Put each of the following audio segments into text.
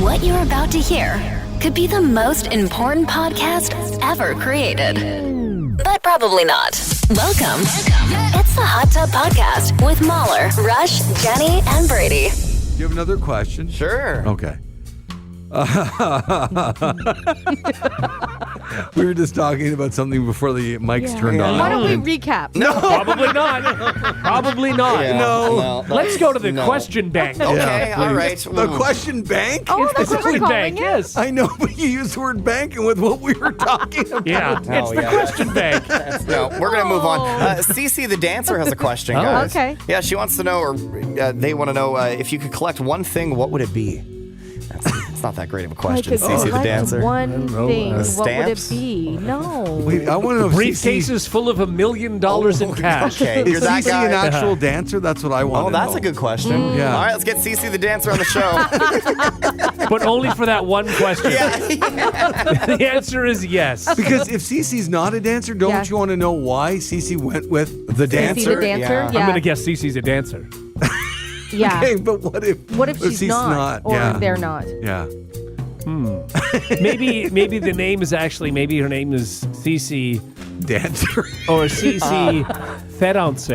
What you're about to hear could be the most important podcast ever created. But probably not. Welcome. It's the Hot Tub Podcast with Mahler, Rush, Jenny, and Brady. Do you have another question? Sure. Okay. We were just talking about something before the mics turned on. Why don't we recap? No. Probably not. Probably not. Yeah, No. Let's go to the question bank. Okay, all please. right. The question bank? Oh, that's what we're Question calling bank, it? yes. I know, but you used the word banking with what we were talking about. Yeah, it's the question bank. No, we're going to move on. Cece the dancer has a question, guys. Okay. Yeah, she wants to know, or they want to know, if you could collect one thing, what would it be? It's not that great of a question, Cece the dancer. One thing. What would it Stamps? be? No. Wait, I want to know if Briefcases full of $1 million in cash. Okay, Is you're that Cece guy. an actual dancer? That's what I want Oh, to that's know. a good question. Yeah. All right, let's get Cece the dancer on the show. But only for that one question. Yeah. The answer is yes. Because if Cece's not a dancer, don't Yeah. you want to know why Cece went with the dancer? See the dancer? Yeah. I'm going to guess Cece's a dancer. Yeah. Okay, but what if She's Cece's not? Or yeah. they're not? Yeah. Maybe the name is actually, maybe her name is Cece Dancer. or Cece Ferrance.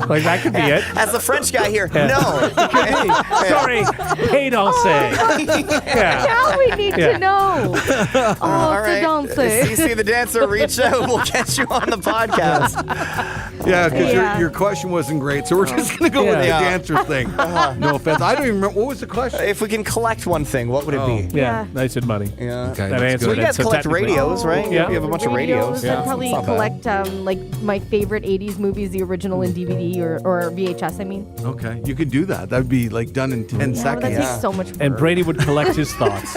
Like that could be it. As the French guy here, no. Sorry, Pedance. Yeah. Now we need to know. Oh, All right. dancer. Cece the dancer, reach out. We'll get you on the podcast. Yeah, because Yeah. your question wasn't great, so we're just going to go with the Yeah. dancer thing. No offense. I don't even remember. What was the question? If we can collect one thing, what would it be? Yeah, nice and money. Yeah. Okay, That that's answered Well, good. you guys So collect technically- radios, right? Yeah. You have a bunch of radios. I'd probably It's not bad. collect like my favorite 80s movies, the original in DVD or VHS, I mean. Okay, you could do that. That would be like done in 10 Yeah, but seconds. that takes so much work. And Brady would collect his thoughts.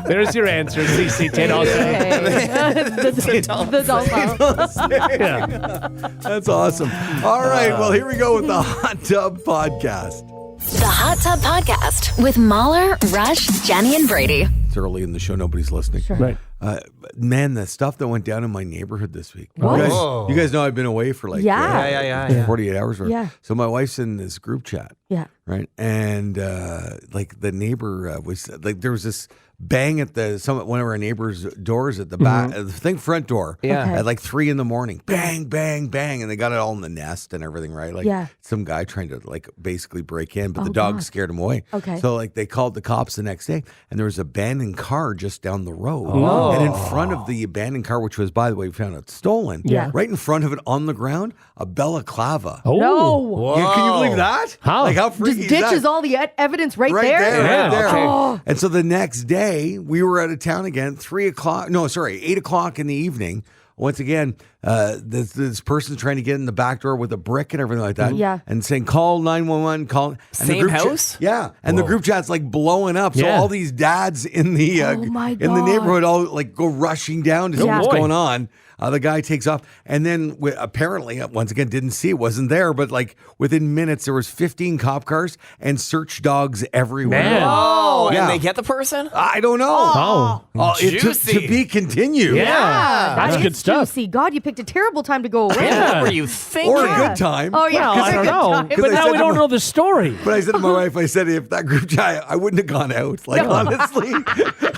There's your answer, Cece Ferrance. The dolphin. Yeah. That's awesome. All right, well, here we go with the Hot Tub Podcast. The Hot Tub Podcast with Mahler, Rush, Jenny, and Brady. It's early in the show. Nobody's listening. Right. Man, the stuff that went down in my neighborhood this week. What? You guys know I've been away for like Yeah. 48 hours. Or, Yeah. So my wife's in this group chat. Yeah. Right. And like the neighbor was like, there was this bang at one of our neighbors' doors at the back, the front door. Yeah. Okay. At like 3 a.m. Bang, bang, bang. And they got it all in the nest and everything, right? Like Yeah. some guy trying to like basically break in, but the Oh, dog God. scared him away. Okay. So like they called the cops the next day and there was an abandoned car just down the road. Oh. And in front of the abandoned car, which was, by the way, we found out stolen. Yeah. Right in front of it on the ground, a balaclava. Oh. No. Can you believe that? How? Like how Just freaky is ditches that? all the evidence right there. Yeah, Right there. okay. Oh. And so the next day, we were out of town again, 8 o'clock in the evening. Once again, this person's trying to get in the back door with a brick and everything like that. Yeah. And saying, call 911, call. And the Same group house? Yeah. And the group chat's like blowing up. So Yeah. all these dads in the Oh my in the God. neighborhood all like go rushing down to see Yeah. what's boy. going on. The guy takes off, and then apparently, once again, didn't see it, wasn't there, but like within minutes, there was 15 cop cars and search dogs everywhere. Man. Oh, Yeah. and they get the person? I don't know. Oh. Juicy. To be continued. Yeah. That's That good is stuff. Juicy. God, you picked a terrible time to go away. Yeah. What were you thinking? Or a good time. Oh, yeah. Well, I don't know. Because But I now said we to don't my- know the story. But I said to my wife, I said, if that group chat, I wouldn't have gone out. Like, honestly.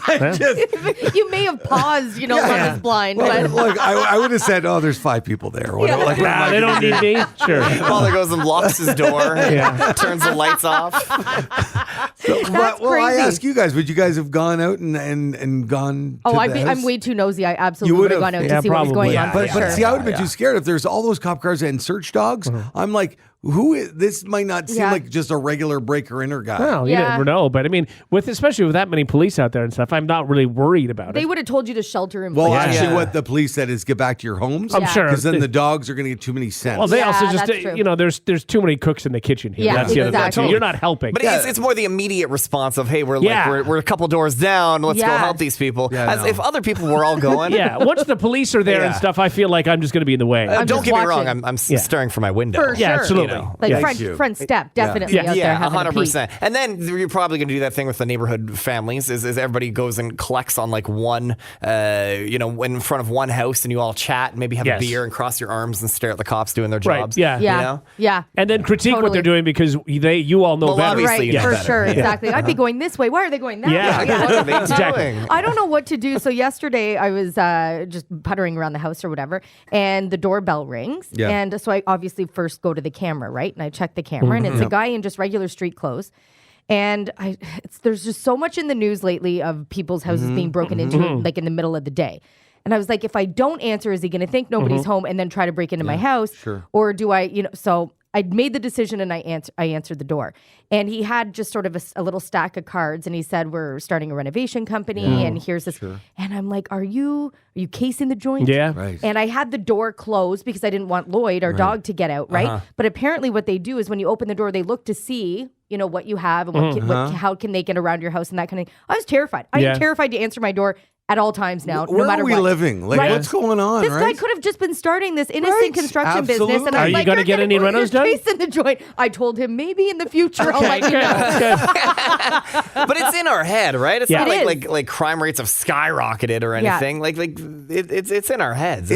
I just, You may have paused, Love is blind, but look, I would have said, oh, there's 5 people there. Or whatever. Like, what am Nah, I they gonna don't do? need me. Sure. Father goes and locks his door, Yeah. turns the lights off. Well, I crazy. ask you guys, would you guys have gone out and gone to the I'm house? way too nosy. I absolutely You would have would've- gone out Yeah, to see what was going probably. on. Yeah, for But sure. see, I would have been too scared if there's all those cop cars and search dogs. I'm like, this might not seem Yeah. like just a regular breaker-inner guy. Well, you Yeah. never know. But I mean, especially with that many police out there and stuff, I'm not really worried about They it. would have told you to shelter in Well, place. actually, Yeah. what the police said is get back to your homes. I'm Yeah. sure. Because then the dogs are going to get too many scents. Well, they Yeah, also just, that's true. there's too many cooks in the kitchen here. Yeah, That's the other thing. exactly. So you're not helping. But it's more the immediate response of, hey, we're Yeah. we're a couple doors down. Let's go Yeah. help these people. Yeah, As no. if other people were all going. yeah, once the police are there and Yeah. stuff, I feel like I'm just going to be in the way. Don't just get me wrong. watching. I'm staring from my window. For yeah, sure. absolutely. know. Like Thank you. front step, definitely out there Yeah, having a peek. 100%. And then you're probably going to do that thing with the neighborhood families is everybody goes and collects on like one, in front of one house and you all chat and maybe have a beer and cross your arms and stare at the cops doing their jobs. Yeah. You know? Yeah. And then critique what they're doing because you all know Well, better. obviously Right, you know for better. sure, exactly. I'd be going this way. Why are they going that way? What are they Exactly. doing? I don't know what to do. So yesterday I was just puttering around the house or whatever, and the doorbell rings. Yeah. And so I obviously first go to the camera, right? And I check the camera, and it's a guy in just regular street clothes. And there's just so much in the news lately of people's houses being broken into, like in the middle of the day. And I was like, if I don't answer, is he going to think nobody's home and then try to break into my house? Sure. Or do I, so I made the decision and I answered the door. And he had just sort of a little stack of cards, and he said, we're starting a renovation company, and here's this. Sure. And I'm like, are you casing the joint? Yeah. Right. And I had the door closed because I didn't want Lloyd, our dog, to get out, right? But apparently what they do is when you open the door, they look to see, what you have and how can they get around your house and that kind of thing. I was terrified. I am terrified to answer my door at all times now, Where no matter are we what. living? Like, Right? what's going on, This right? guy could have just been starting this innocent Right, construction business. And absolutely. I'm Are you like, gonna you're get any you're renos done? casing the joint. I told him maybe in the future I'll let you know. But it's in our head, right? It's not It like crime rates have skyrocketed or Yeah. anything. It's in our heads.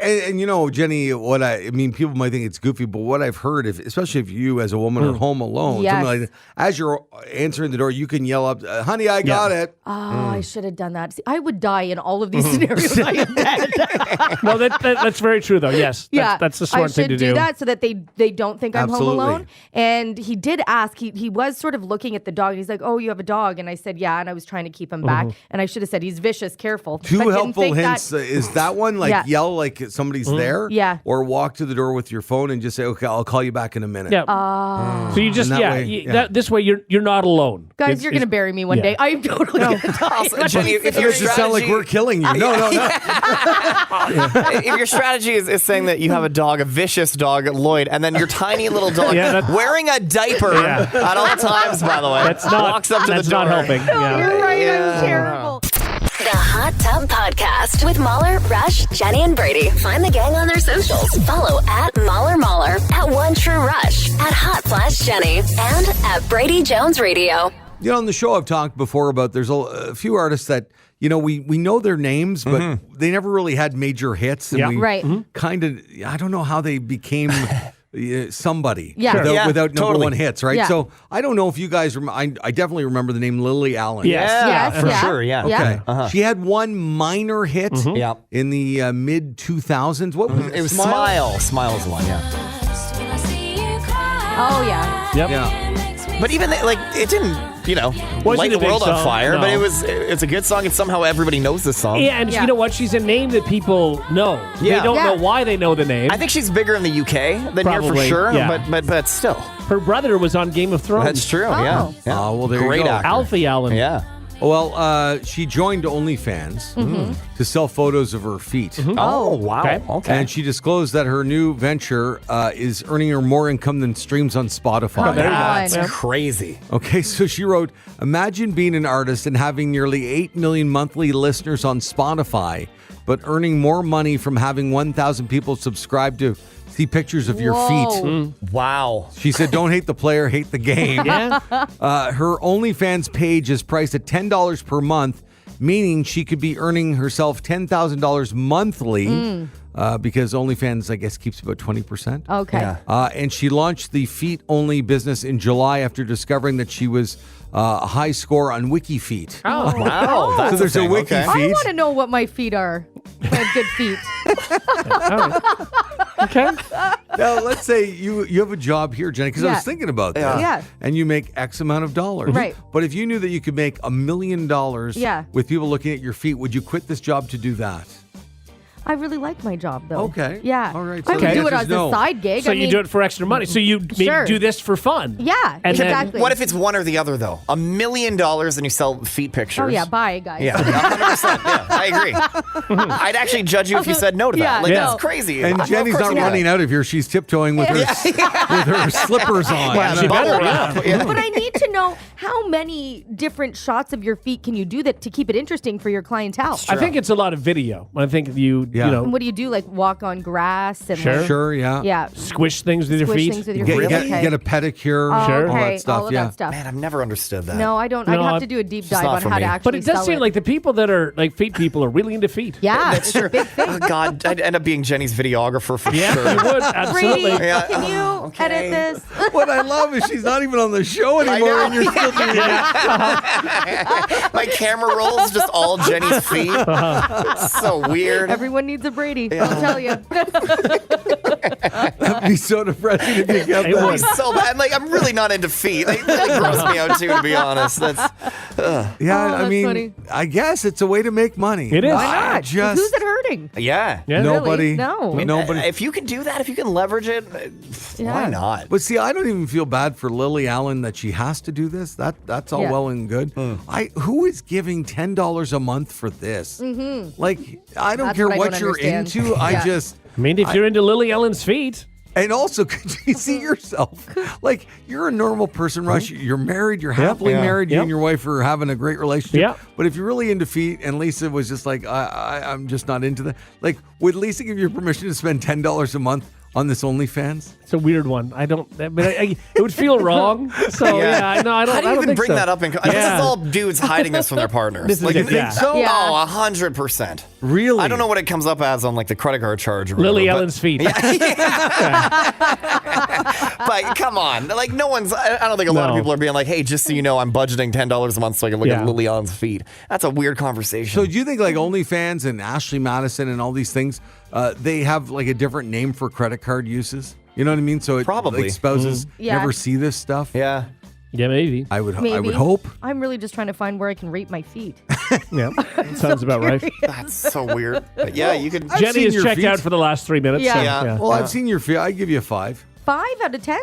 And Jenny, people might think it's goofy, but what I've heard, especially if you as a woman are home alone, Yes. something like that, as you're answering the door, you can yell up, "Honey, I got it." Oh, I should have done that. See, I would die in all of these scenarios. I am dead. No, that's very true, though. Yes. That's the smart thing to do. I should do that so that they don't think I'm home Absolutely. alone. And he did ask. He was sort of looking at the dog. And he's like, "Oh, you have a dog?" And I said, "Yeah." And I was trying to keep him back. And I should have said, "He's vicious. Careful." Two But didn't helpful think hints. that- Is that one yell like somebody's there? Yeah. Or walk to the door with your phone and just say, "Okay, I'll call you back in a minute." Yeah. So you just And that way, this way you're not alone. Guys, you're going to bury me one day. I'm totally going to die. Also, Jenny, if It your makes it sound like strategy- we're killing you. No. if your strategy is saying that you have a dog, a vicious dog, Lloyd, and then your tiny little dog wearing a diaper at all times, by the way, walks up to the door. Not helping. No, Yeah. you're right. I'm terrible. The Hot Tub Podcast with Mahler, Rush, Jenny, and Brady. Find the gang on their socials. Follow at Mahler, at One True Rush, at Hot Flash Jenny, and at Brady Jones Radio. On the show I've talked before about there's a few artists that, we know their names, but they never really had major hits. And Yeah. we Right. kind of, I don't know how they became somebody Yeah. Sure. without number totally. one hits, right? Yeah. So I don't know if you guys, I definitely remember the name Lily Allen. Yes. Yes, for yeah. sure. Yeah. Yeah. Okay. She had one minor hit Yeah. in the mid 2000s. What was it? It was Smile. Smile is the one. Yeah. Oh, yeah. Yep. Yeah. But even it didn't, Wasn't light a the big world on song, fire. no. But it's a good song, and somehow everybody knows this song. Yeah, and Yeah. you know what? She's a name that people know. Yeah. They don't Yeah. know why they know the name. I think she's bigger in the UK than here for Probably, sure. yeah. But still, Her brother was on Game of Thrones. that's true. Yeah. Oh. Yeah. Oh, well, there you Great go. actor. Alfie Allen. Yeah. Well, she joined OnlyFans to sell photos of her feet. Oh wow. Okay. And she disclosed that her new venture is earning her more income than streams on Spotify. there you go. That's Yeah. crazy. Okay, so she wrote, imagine being an artist and having nearly 8 million monthly listeners on Spotify, but earning more money from having 1,000 people subscribe to see pictures of your feet. Whoa. Wow. She said, don't hate the player, hate the game. Yeah. Her OnlyFans page is priced at $10 per month, meaning she could be earning herself $10,000 monthly because OnlyFans, I guess, keeps about 20%. Okay. Yeah. And she launched the feet-only business in July after discovering that she was a high score on WikiFeet. Oh. Wow. That's So there's a thing. wiki Okay. I feet. want to know what my feet are. I have good feet. Okay. Now, let's say you have a job here, Jenny, because I Yeah. was thinking about that. Yeah. And you make X amount of dollars. Right. But if you knew that you could make $1 million Yeah. with people looking at your feet, would you quit this job to do that? I really like my job, though. Okay. Yeah. All right. I So would the do it answer's as no. a side gig. So I you mean, do it for extra money. So you maybe Sure. do this for fun. Yeah, And then- exactly. What if it's one or the other though? $1 million and you sell feet pictures. Oh, yeah. Bye, guys. Yeah, 100%. Yeah, I agree. I'd actually judge you if you said no to that. Yeah, Like no. that's crazy. And Of Jenny's course not not. running out of here. She's tiptoeing with her with her slippers on. Well, she better, yeah. But I need to know how many different shots of your feet can you do that to keep it interesting for your clientele? I think it's a lot of video. I think you Yeah. And what do you do? Like walk on grass and Sure. like, Sure, yeah. yeah, Squish things with your squish feet. things with your Get, feet. get, Okay. get a pedicure, Sure. all Okay, that stuff. all of yeah. that stuff. Man, I've never understood that. No, I don't. No, I'd have I- to do a deep It's dive not on for how me. to actually But it does sell seem like the people that are like feet people are really into feet. Yeah, it's a big thing. Oh, God, I'd end up being Jenny's videographer for Yeah, sure. you would. Brady, Absolutely. Yeah. can you Okay. edit this? What I love is she's not even on the show anymore, know. and you're still doing that. My camera rolls just all Jenny's feet. It's so weird. Everyone needs a Brady. I'll tell you. That'd be so depressing if you kept It that. would. It's so bad. I'm really not into feet. They really gross me out too, to be honest. That's Yeah, Oh, I that's mean, funny. I guess it's a way to make money. It is. Why I not? Just Who's it hurting? yeah. Yeah. nobody. Really? No. Nobody. If you can do that, if you can leverage it, why Yeah. not? But see, I don't even feel bad for Lily Allen that she has to do this. That's all Yeah. well and good. Who is giving $10 a month for this? Mm-hmm. Like, I don't That's care what I what don't you're understand. into. I Yeah. just. I mean, if you're into Lily Ellen's feet, And also, could you see yourself? Like, you're a normal person, Rush. You're married. You're happily Yeah. married. You Yep. and your wife are having a great relationship. Yep. But if you're really into feet, and Lisa was just like, I'm just not into that. Like, would Lisa give you permission to spend $10 a month on this OnlyFans? it's a weird one. I don't. But it would feel wrong. So yeah, no, I don't. How do I you don't even think bring so. that up? This Yeah. is all dudes hiding this from their partners. This is like, it, you yeah. think so? Yeah. Oh, 100%. Really? I don't know what it comes up as on like the credit card charge. Or Lily whatever, Ellen's feet. but come on, like no one's. I don't think a lot of No. people are being like, "Hey, just so you know, I'm budgeting $10 a month so I can look Yeah. at Lily Ellen's feet." That's a weird conversation. So do you think like OnlyFans and Ashley Madison and all these things, they have like a different name for credit card uses? You know what I mean? So it, Probably. like, spouses Yeah. never see this stuff. yeah. Yeah, maybe. I would Maybe. hope. I'm really just trying to find where I can rate my feet. Yeah, sounds about right. That's so weird. But yeah, you could. I've Jenny seen is your checked feet. out for the last 3 minutes. Yeah. So, Yeah. Well, I've seen your feet. I give you a 5, 5 out of 10?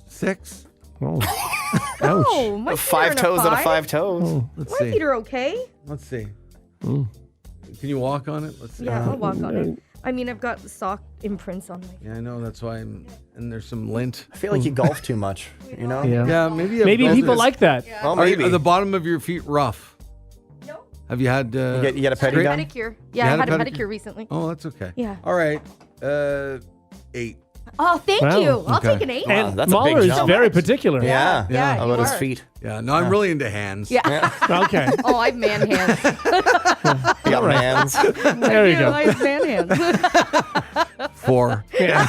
6. Oh. Ouch. Oh, my feet Five aren't a toes out of 5. 5 toes. Let's My see. feet are okay. Let's see. Can you walk on it? Let's see. Yeah, I'll walk on it. I mean, I've got sock imprints on my feet. Yeah, I know. That's why and there's some lint. I feel like you golf too much. You know. Yeah. Yeah, maybe. you have Maybe both people of like that. Well, Are, maybe. are the bottom of your feet rough? No. Have you had? you get a pedi straight- done? Pedicure. Yeah, I had had a a pedicure? pedicure recently. Oh, that's okay. Yeah. All right. 8. Oh, thank Wow. you. I'll Okay. take an 8. Wow, And that's a big Mahler is jump. very particular. Yeah. Yeah, How you about his are. feet? Yeah. No, I'm really into hands. Yeah. Okay. Oh, I have man hands. You got hands. There you go. I have man hands. 4. Yeah.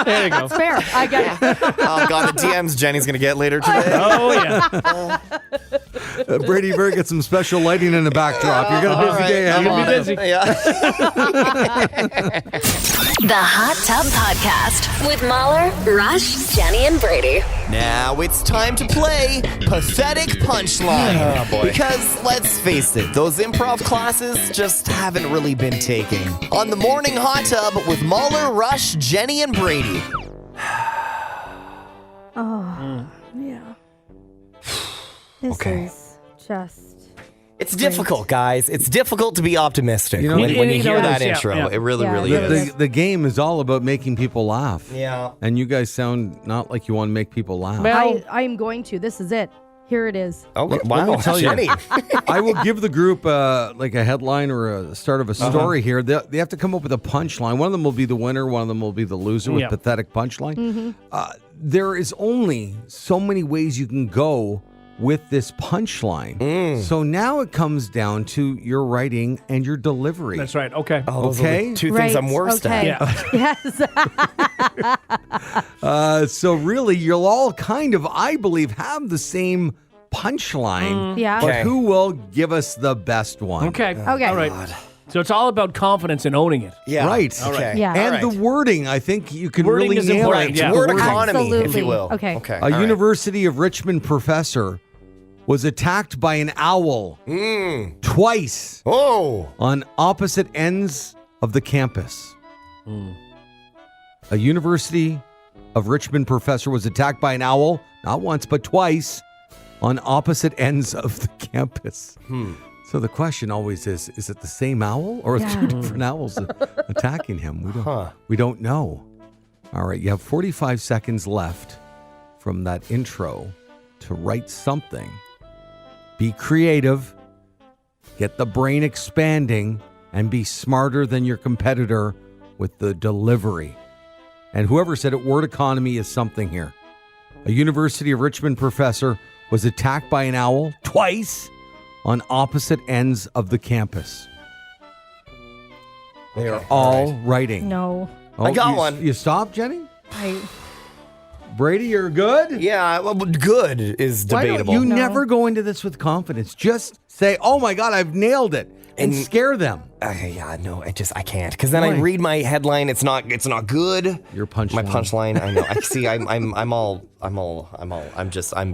There you go. Fair. I get it. Oh god, the DMs Jenny's gonna get later today. Oh yeah. Brady, you better get some special lighting in the backdrop. You're gonna busy day ahead. You're of gonna you. be busy. Yeah. The Hot Tub Podcast with Mahler, Rush, Jenny, and Brady. Now it's time to play Pathetic Punchline. Oh, boy. Because let's face it, those improv classes just haven't really been taking. On the Morning Hot Tub with Mahler, Rush, Jenny, and Brady. Yeah. This Okay. is just. It's difficult, guys. It's difficult to be optimistic You know, when you you hear know, that yeah, intro. yeah. It really, Yeah, really it is. The game is all about making people laugh. Yeah. And you guys sound not like you want to make people laugh. Well- I am going to. This is it. Here it is. Okay. Let me tell you. Jenny. I will give the group like a headline or a start of a story here. They have to come up with a punchline. One of them will be the winner. One of them will be the loser with Yeah. pathetic punchline. There is only so many ways you can go with this punchline. So now it comes down to your writing and your delivery. That's right. Okay. Oh, those are the Okay. two things I'm worst okay. at. Yeah. Yes. So really, you'll all kind of, I believe, have the same punchline. Yeah. But Okay. who will give us the best one? Okay. Okay. All right. So it's all about confidence and owning it. Yeah. Right. Okay. Yeah. And All right. the wording, I think you can Wording really is nail important, it. yeah. Word The wording. economy, if Absolutely. you will. Okay. Okay. A all right. University of Richmond professor was attacked by an owl twice Oh. on opposite ends of the campus. A University of Richmond professor was attacked by an owl, not once, but twice, on opposite ends of the campus. So the question always is it the same owl or Yeah. two different owls attacking him? We don't know. All right, you have 45 seconds left from that intro to write something. Be creative. Get the brain expanding. and be smarter than your competitor with the delivery. And whoever said it, word economy is something here. A University of Richmond professor was attacked by an owl twice on opposite ends of the campus. They are all writing. No. I got one. You stopped, Jenny? Brady, you're good? Yeah, well, good is debatable. You never go into this with confidence. Just say, oh my God, I've nailed it. And scare them. Yeah, no, I can't. Because then I read my headline. It's not good. Your punchline. My punchline. I know. I see. I'm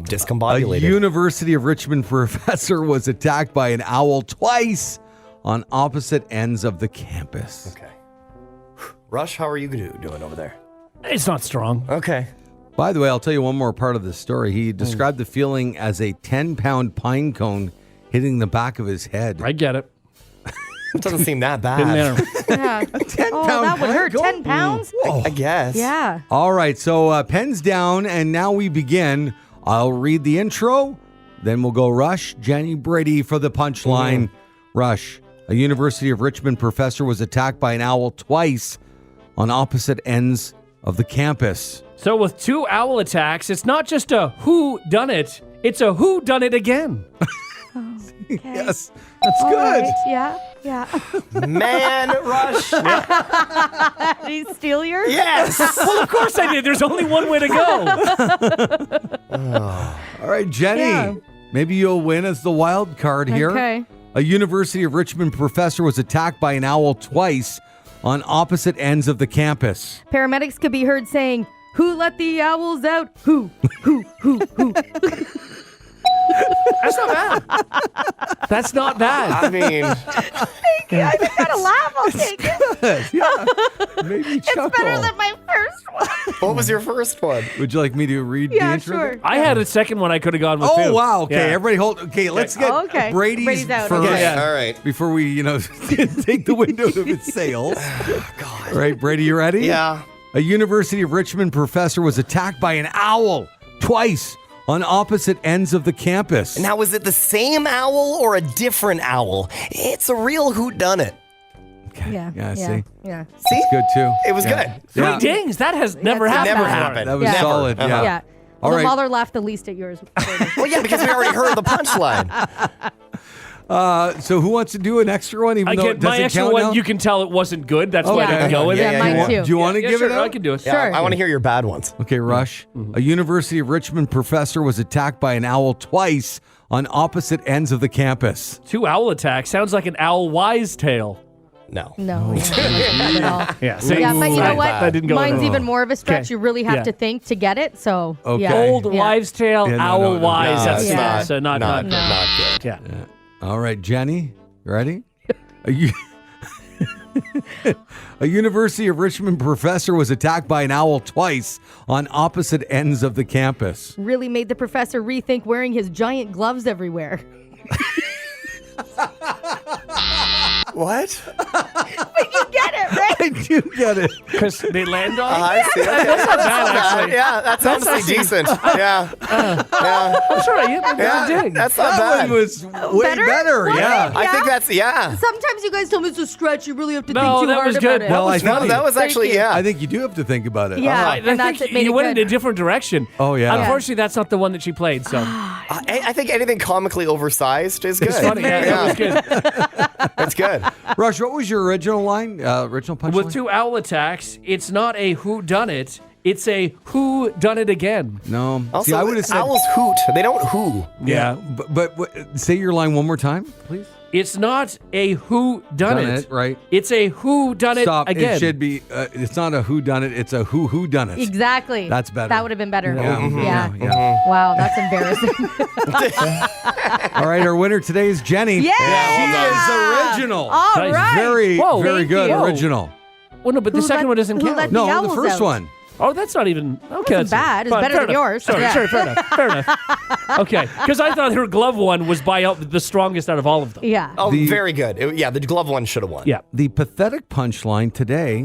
discombobulated. A University of Richmond professor was attacked by an owl twice on opposite ends of the campus. Okay. Rush, how are you doing over there? It's not strong. Okay. By the way, I'll tell you one more part of the story. He described the feeling as a 10-pound pine cone hitting the back of his head. I get it. It doesn't seem that bad. Didn't matter. Yeah. 10-pound that would hurt. cone? 10 pounds? I guess. Yeah. All right, so pens down, and now we begin. I'll read the intro, then we'll go Rush, Jenny, Brady for the punchline. Rush, a University of Richmond professor was attacked by an owl twice on opposite ends of the campus. So with 2 owl attacks, it's not just a who done it, it's a who done it again. Okay. Yes, that's All good. right. Yeah. Man, Rush. Did he steal yours? Yes. Well, of course I did. There's only one way to go. All right, Jenny, Yeah. maybe you'll win as the wild card here. Okay. A University of Richmond professor was attacked by an owl twice on opposite ends of the campus. Paramedics could be heard saying, "Who let the owls out? Who? That's not bad. That's not bad. I mean, I just gotta laugh. I'll take it. Yeah, maybe chuckle. It's better than my first one. what was your first one? Would you like me to read the Yeah, intro? sure. I had a second one I could have gone with too. Oh, wow. Okay, Yeah. everybody hold. Okay, let's get Okay. Brady's out. first. Okay. Yeah. All right. Before we, take the wind out of its sails. God. All right, Brady, you ready? Yeah. A University of Richmond professor was attacked by an owl twice on opposite ends of the campus. Now, was it the same owl or a different owl? It's a real whodunit. Okay. Yeah. See? Yeah. See? It's good, too. It was Yeah. good. Yeah. 3 dings. That has never That's happened. Never bad. happened. That was Yeah. solid. Uh-huh. Yeah. All Although right. Mahler laughed the least at yours. Well, yeah, because we already heard the punchline. So who wants to do an extra one, even though it Again, my doesn't extra count one, now? you can tell it wasn't good. That's why I Okay. didn't go with Yeah, it. mine too. Do you want to Yeah, give sure, it up? I can do it. Yeah, Sure. I want to hear your bad ones. Okay, Rush. A University of Richmond professor was attacked by an owl twice on opposite ends of the campus. 2 owl attacks sounds like an owl wise tale. No. No, yeah, not at all. Yeah, see, Yeah, but you know what? That didn't go Mine's with it. even more of a stretch. Okay. You really have Yeah. to think to get it. So, Okay. yeah. Old Yeah. wives' tale, Yeah, no, owl no, no, wise. no, That's yeah. not, so not not good. Yeah. All right, Jenny, you ready? A University of Richmond professor was attacked by an owl twice on opposite ends of the campus. Really made the professor rethink wearing his giant gloves everywhere. What? You get it, right? I do get it. Because they land on I see. That's not bad, actually. Yeah, that's honestly actually- decent. Yeah. Yeah. That's all right. Yeah, Yeah. dig. That's not That bad. one was way better. Was Yeah. it? I think that's, yeah. Sometimes you guys tell me it's a stretch. You really have to No, think too that hard was about good. it. Well, I No, think that was Thank actually, you. yeah. I think you do have to think about it. Yeah. I And that's think it made you it went in good. a different direction. Oh, yeah. Unfortunately, that's not the one that she played. So I think anything comically oversized is good. it's funny. Yeah, that was good. It's good. Rush, what was your original line? Original punchline? With 2 owl attacks, it's not a who done it. It's a who done it again. No. Also, See, I would have said. owls hoot. They don't who. Yeah. But say your line one more time, please. It's not a who done it. Right. It's a who done it Stop. again. It should be. It's not a who done it. It's a who done it. Exactly. That's better. That would have been better. Yeah. Yeah. Wow, that's embarrassing. All right. Our winner today is Jenny. Yeah. She is original. All Nice. right. Very, Whoa. very Thank good. you. Original. Well, no, but the Who second let- one doesn't who count. let- No, the owls first out. one. Oh, that's not even okay. wasn't bad. It's fine, better fair than enough. yours. Sorry, Yeah. sorry, fair enough. Fair enough. Okay, because I thought her glove one was by out the strongest out of all of them. Yeah. Oh, The- very good. The glove one should have won. Yeah. The pathetic punchline today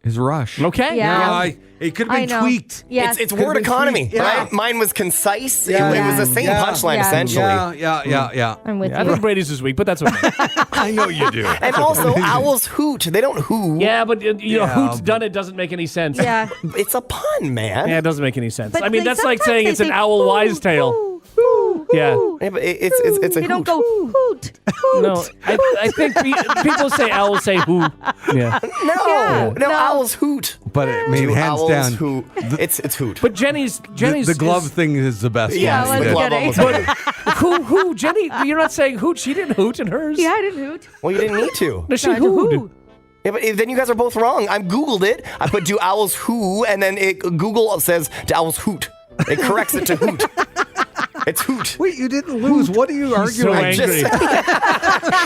is Rush. Okay. Yeah. It could have I been know. tweaked. Yes. It's word economy, Yeah. right? Mine was concise. Yeah. It was the same punchline, Yeah. essentially. Yeah. I'm with I you. think Brady's this week, but that's okay. I know you do. And also, owls hoot. They don't hoo. Yeah, but Yeah, who's done it doesn't make any sense. Yeah. It's a pun, man. Yeah, it doesn't make any sense. But I mean, they- that's like sometimes saying they it's an say owl hoo, wise tale. hoo, hoo, Yeah. hoo, Yeah, but it's a They don't hoot. go hoot. Hoot. No, I think people say owls say who. Yeah. No, no. owls hoot. But I mean, Do hands owls down, hoot. It's hoot. But Jenny's the glove thing is the best yeah, one. the let's glove get it. almost. who? Jenny, you're not saying hoot. She didn't hoot in hers. Yeah, I didn't hoot. Well, you didn't need to. No, she No, I didn't hooed. hoot. Yeah, but then you guys are both wrong. I Googled it. I put do owls hoo, and then Google says do owls hoot. It corrects it to hoot. It's hoot. Wait, you didn't lose. What are you So arguing? angry.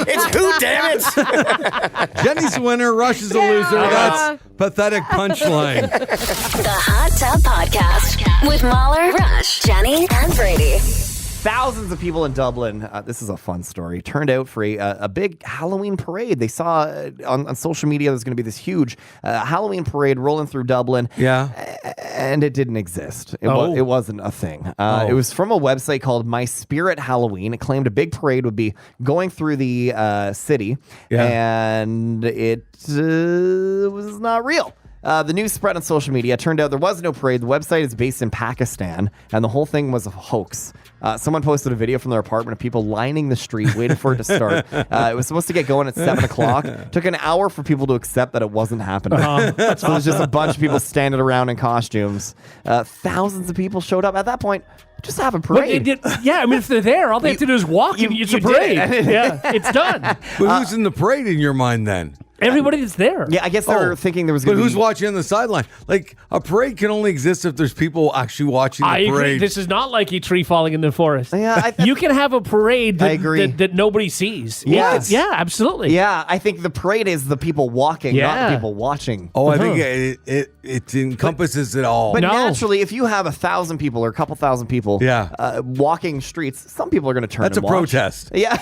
It's hoot, damn it. Jenny's the winner. Rush is the loser. That's pathetic punchline. The Hot Tub Podcast with Mahler, Rush, Jenny, and Brady. Thousands of people in Dublin, this is a fun story, turned out for a big Halloween parade. They saw on social media there's going to be this huge Halloween parade rolling through Dublin. Yeah. And it didn't exist. It wasn't a thing. It was from a website called My Spirit Halloween. It claimed a big parade would be going through the city, and it was not real. The news spread on social media. It turned out there was no parade. The website is based in Pakistan, and the whole thing was a hoax. Someone posted a video from their apartment of people lining the street waiting for it to start. It was supposed to get going at 7 o'clock. Took an hour for people to accept that it wasn't happening. So it was just a bunch of people standing around in costumes. Thousands of people showed up. At that point, just have a parade. Yeah, I mean, if they're there, all they have to do is walk. It's a you did parade. it. Yeah, it's done. But who's in the parade in your mind then? Everybody that's there. Yeah, I guess they were thinking there was But going to be... who's watching on the sideline? Like, a parade can only exist if there's people actually watching the I parade. agree. This is not like a tree falling in the forest. Yeah, you can have a parade I agree. that nobody sees. Yes. Yeah, absolutely. Yeah, I think the parade is the people walking, not the people watching. Oh, I think it encompasses it all. But No. naturally, if you have 1,000 people or a couple thousand people walking streets, some people are going to turn That's a and watch. protest. Yeah,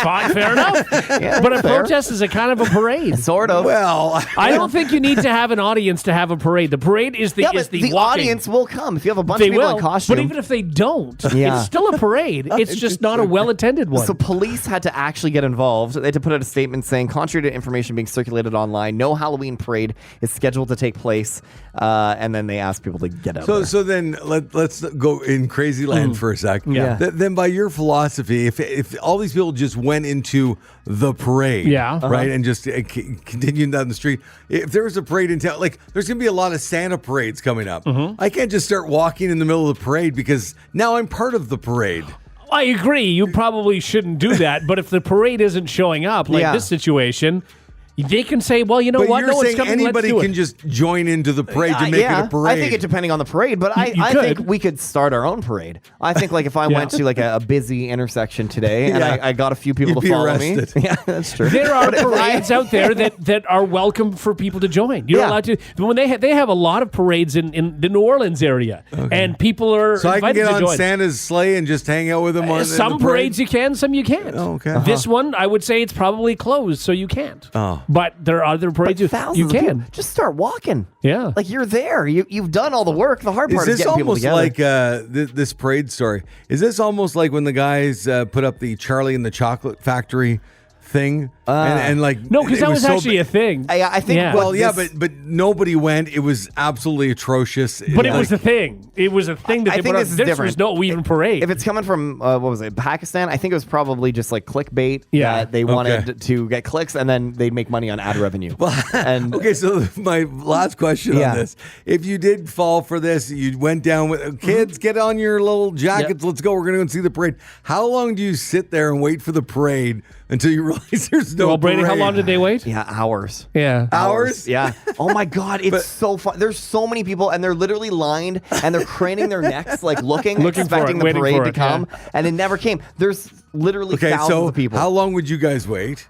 Fine, fair enough. Yeah, But a fair. protest is a kind of a parade. Sort of. Well, I don't think you need to have an audience to have a parade. The parade is the Yeah, is but the the walking. audience will come if you have a bunch They of people will, in costume. but even if they don't, Yeah. it's still a parade. It's just not a well-attended one. So police had to actually get involved. They had to put out a statement saying, contrary to information being circulated online, no Halloween parade is scheduled to take place. And then they asked people to get out. So then let's go in crazy land for a sec. Yeah. Then by your philosophy, if all these people just went into the parade, Yeah. right, and just continued down the street, if there was a parade in town, like there's going to be a lot of Santa parades coming up. I can't just start walking in the middle of the parade because now I'm part of the parade. I agree. You probably shouldn't do that. But if the parade isn't showing up, like this situation, they can say, well, you know But what? you're No one's saying coming. anybody Let's do can it. just join into the parade to make it a parade. I think it depending on the parade, but I think could. we could start our own parade. I think like if I went to like a busy intersection today and Yeah. I got a few people You'd to be follow arrested. me. Yeah, that's true. There are But if I- parades out there that are welcome for people to join. You're Yeah. allowed to. When they have a lot of parades in the New Orleans area, and people are So I can invited get to on join. Santa's sleigh and just hang out with him on Some in the parade? parades you can, some you can't. Oh, okay. This one, I would say it's probably closed, so you can't. Oh. But there are other parades thousands you of people, can. just start walking. Yeah. Like you're there. You've done all the work. The hard Is part is this getting people almost together. like this parade story? Is this almost like when the guys put up the Charlie and the Chocolate Factory thing? And like No, because it that was so actually ba- a thing. I think. Yeah. Well, yeah, this- but nobody went. It was absolutely atrocious. But it was a thing. It was a thing that I they think put this up. is This different. was no even parade. If it's coming from what was it, Pakistan? I think it was probably just like clickbait. Yeah. that they wanted Okay. to get clicks and then they'd make money on ad revenue. And Okay, so my last question Yeah. on this: if you did fall for this, you went down with kids. Get on your little jackets. Let's go. We're going to go and see the parade. How long do you sit there and wait for the parade until you realize there's no well, Brady, how parade? long did they wait? yeah, hours. Yeah. Hours? Yeah. Oh my God, it's so fun. There's so many people, and they're literally lined, and they're craning their necks, like looking for expecting it, the waiting parade for to it, come, yeah. and it never came. There's literally Okay, thousands so of people. how long would you guys wait?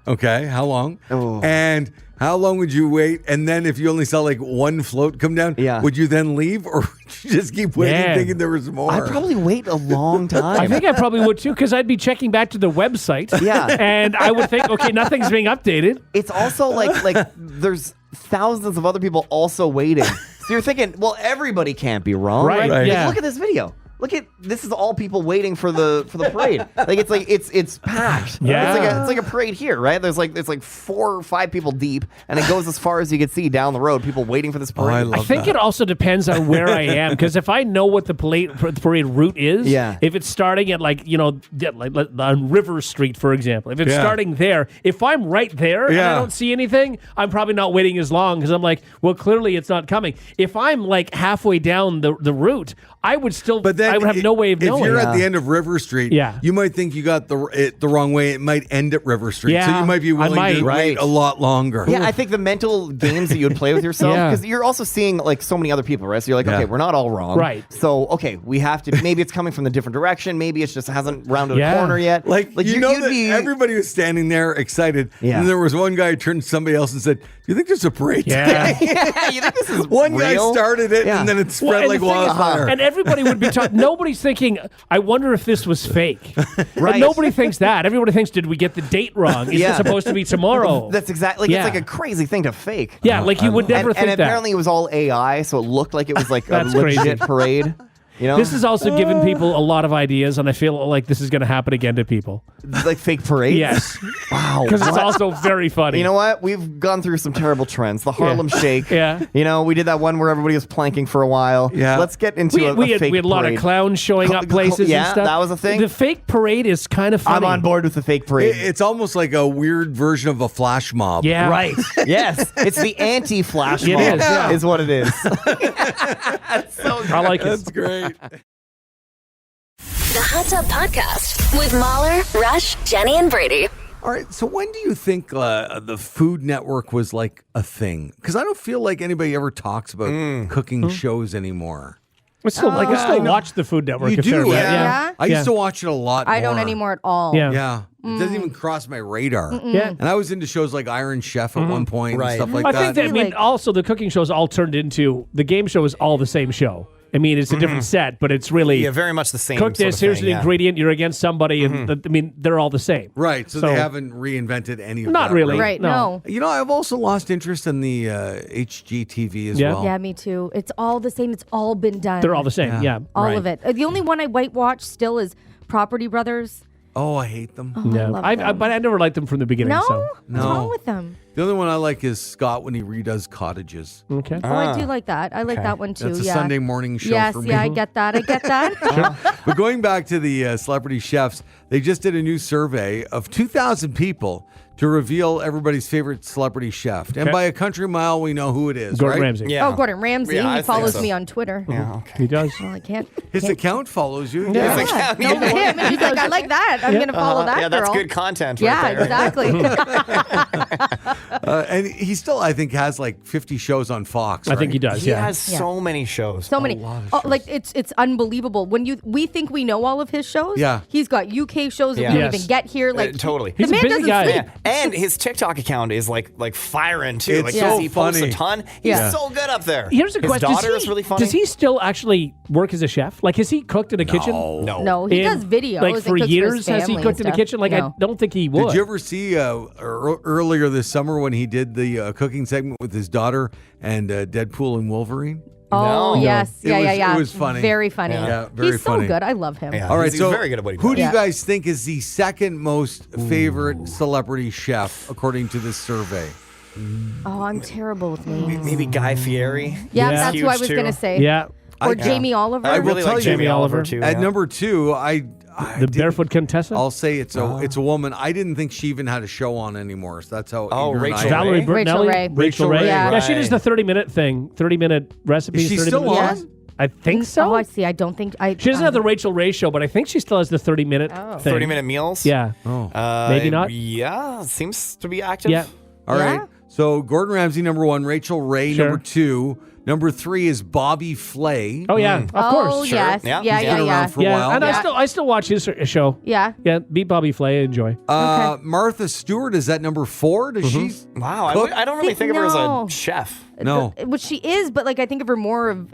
Okay, how long? Oh. And how long would you wait? And then if you only saw like one float come down, would you then leave or would you just keep waiting thinking there was more? I'd probably wait a long time. I think I probably would too, because I'd be checking back to the website. Yeah. And I would think, okay, nothing's being updated. It's also like there's thousands of other people also waiting. So you're thinking, well, everybody can't be wrong, right? Right. Yeah. Look at this video. Look at this is all people waiting for the parade. It's packed. Yeah. It's like a parade here, right? It's like 4 or 5 people deep, and it goes as far as you can see down the road. People waiting for this parade. I think it also depends on where I am, because if I know what the parade route is, if it's starting at like on River Street, for example, if it's starting there, if I'm right there and I don't see anything, I'm probably not waiting as long because I'm like, well, clearly it's not coming. If I'm like halfway down the route, I would still. But then I would have no way of knowing. If you're at the end of River Street, you might think you got the wrong way. It might end at River Street. So you might be willing to wait a lot longer. Yeah, I think the mental games that you would play with yourself, because you're also seeing like so many other people, right? So you're like, okay, we're not all wrong. Right. So, okay, we have to, maybe it's coming from the different direction. Maybe it just hasn't rounded a corner yet. Like you know that everybody was standing there excited. And there was one guy who turned to somebody else and said, do you think there's a parade today? You think this is one real? guy started it and then it spread like wildfire. And everybody would be talking. Nobody's thinking, I wonder if this was fake. Right. And nobody thinks that. Everybody thinks, did we get the date wrong? Is it supposed to be tomorrow? That's exactly, it's like a crazy thing to fake. Yeah, like you would never think that. And apparently it was all AI, so it looked like it was like a legit parade. You know? This has also given people a lot of ideas, and I feel like this is going to happen again to people. Like fake parades? Yes. Wow. Because it's also very funny. You know what? We've gone through some terrible trends. The Harlem Shake. Yeah. You know, we did that one where everybody was planking for a while. Yeah. Let's get into a fake parade. We had a lot of clowns showing up places and stuff. that was a thing. The fake parade is kind of funny. I'm on board with the fake parade. It's almost like a weird version of a flash mob. Yeah. Right. Yes. It's the anti-flash It mob is, is what it is. That's so good. I like it. That's great. The Hot Tub Podcast with Mahler, Rush, Jenny, and Brady. All right, so when do you think the Food Network was like a thing? Because I don't feel like anybody ever talks about cooking shows anymore. I still watch the Food Network. You a fair do, bit. Yeah? I used to watch it a lot more. I don't anymore at all. Yeah. Yeah. It doesn't even cross my radar. Yeah. And I was into shows like Iron Chef at one point and stuff like I that. think that, also the cooking shows all turned into, the game show is all the same show. I mean, it's a different set, but it's really very much the same. Cook this. Sort of here's thing, an ingredient. You're against somebody, and they're all the same. Right, so they haven't reinvented any of that. Not really. Right, no. You know, I've also lost interest in the HGTV as well. Yeah, me too. It's all the same. It's all been done. They're all the same. Yeah. All of it. The only one I whitewatch still is Property Brothers. Oh, I hate them. Oh, I love them. But I never liked them from the beginning. No? So. What's wrong with them? The only one I like is Scott when he redoes Cottages. Okay. Oh, I do like that. I like that one too. That's a Sunday morning show yes, for me. yeah, I get that. But going back to the celebrity chefs, they just did a new survey of 2,000 people to reveal everybody's favorite celebrity chef. And by a country mile, we know who it is, Gordon right? Ramsay. Yeah. Oh, Gordon Ramsay. Yeah, I he think follows so. me on Twitter. Yeah, okay. He does. Well, I can't. His account follows you. Yeah. His account, No, him. He's like, I like that. I'm going to follow that yeah, that's girl. good content. Yeah, right there. exactly. And he still, I think, has like 50 shows on Fox. I think he does. He Yeah. has so many shows. So many. Like it's unbelievable. When we think we know all of his shows. Yeah. He's got UK shows that Yeah. we don't Yes. even get here. Like totally. The He's a man busy doesn't guy. sleep. Yeah. And his TikTok account is like firing too. It's like so he posts funny. a ton. He's Yeah. so good up there. Here's a his question. His daughter is really funny. Does he still actually work as a chef? Like, has he cooked in a kitchen? No, he does videos. Like and for cooks his years, has he family cooked in and a kitchen? Like, stuff. I don't think he would. Did you ever see earlier this summer when he did the cooking segment with his daughter and Deadpool and Wolverine? Oh, No. yes. It Yeah. was funny. Very funny. Yeah, very He's funny. so good. I love him. Yeah. All right, He's so very good at what he who does. do you Yeah. guys think is the second most favorite celebrity chef according to this survey? Oh, I'm terrible with names. Maybe Guy Fieri. Yeah, Yeah. that's Huge who I was too. going to say. Yeah. Or Jamie Oliver. I really tell like you, Jamie Oliver too. At yeah. number 2, I The didn't- Barefoot Contessa? I'll say it's a woman. I didn't think she even had a show on anymore. So that's how. Oh, ignorant I Rachel am. Valerie Ray? Bertinelli? Rachel Ray. Rachel Ray, Yeah. right. She does the 30-minute thing. 30-minute recipes. Is she 30 still minute on? meals. I think so. Oh, I see. I don't think I. She doesn't have the Rachel Ray show, but I think she still has the 30-minute thing. 30-minute meals. Yeah. Maybe not. Yeah, seems to be active. Yeah. All right. Yeah. So Gordon Ramsay number 1, Rachel Ray Sure. number 2, Number 3 is Bobby Flay. Oh yeah, of course. Oh, yes. Yeah. Yeah, He's yeah, been yeah. around for a while. And I still watch his show. Yeah. Yeah, beat Bobby Flay. Enjoy. Martha Stewart is at number 4. Does she? Wow, cook? I don't really think of her as No. a chef. No. Which she is, but like I think of her more of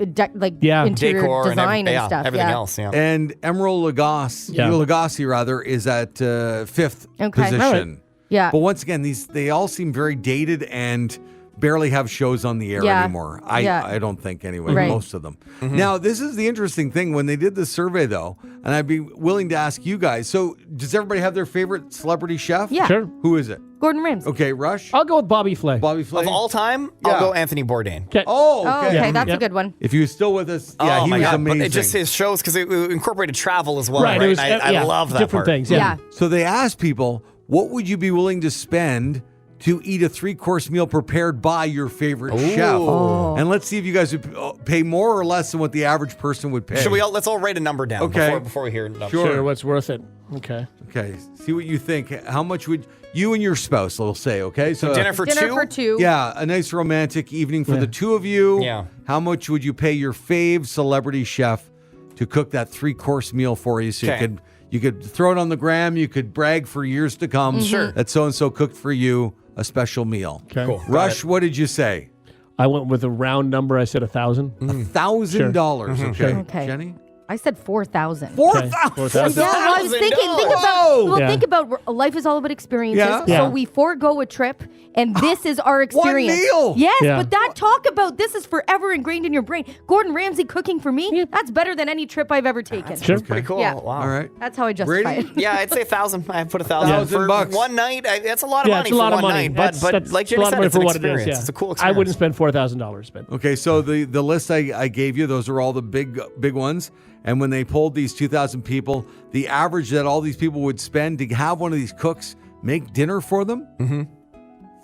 Yeah. interior Decor design and, and stuff. everything yeah. else. Yeah. And Emerald Lagasse rather, is at 5th Okay. position. Yeah. But once again, they all seem very dated and barely have shows on the air Yeah. anymore. Yeah. I don't think anyway, Right. most of them. Now, this is the interesting thing when they did the survey though, and I'd be willing to ask you guys. So, does everybody have their favorite celebrity chef? Yeah. Sure. Who is it? Gordon Ramsay. Okay, Rush. I'll go with Bobby Flay. Bobby Flay. Of all time, Yeah. I'll go Anthony Bourdain. Okay. Oh, Oh, okay. okay. That's Yeah. a good one. If he was still with us, yeah, oh he my was God. amazing. But it just his shows because it incorporated travel as well. Right. Right. It was, And I love that different part. things. Yeah. Yeah. So they asked people, what would you be willing to spend to eat a 3-course meal prepared by your favorite chef? Oh. And let's see if you guys would pay more or less than what the average person would pay. Let's all write a number down Okay. before we hear it. Sure. Sure. What's worth it? Okay. Okay, see what you think. How much would you and your spouse, will say, okay? So Dinner for Dinner two? for 2. yeah, a nice romantic evening for the two of you. Yeah. How much would you pay your fave celebrity chef to cook that 3-course meal for you so Okay. you could throw it on the gram, you could brag for years to come Sure. that so-and-so cooked for you a special meal. Okay. Cool. Rush, what did you say? I went with a round number. I said 1,000. $1,000. Okay. Okay. Jenny? I said 4,000. 4,000. 4,000. Yeah, well, I was thinking. Think Whoa. about. Yeah. Think about. Life is all about experiences. Yeah. Yeah. So we forego a trip, and this is our experience. meal. Yes, Yeah. but that talk about this is forever ingrained in your brain. Gordon Ramsay cooking for me. That's better than any trip I've ever taken. Sure. Pretty cool. Yeah. Wow. All right. That's how I justify Brady? it. Yeah, I'd say 1,000. I put 1,000 for $1,000. one night. That's a lot of Yeah, money it's a lot for of one money. night. But like a Jenny lot said, of money it's for an what it experience. is. Yeah. It's a cool I experience. wouldn't spend $4,000, but Okay, so the list I gave you, those are all the big ones. And when they polled these 2,000 people, the average that all these people would spend to have one of these cooks make dinner for them,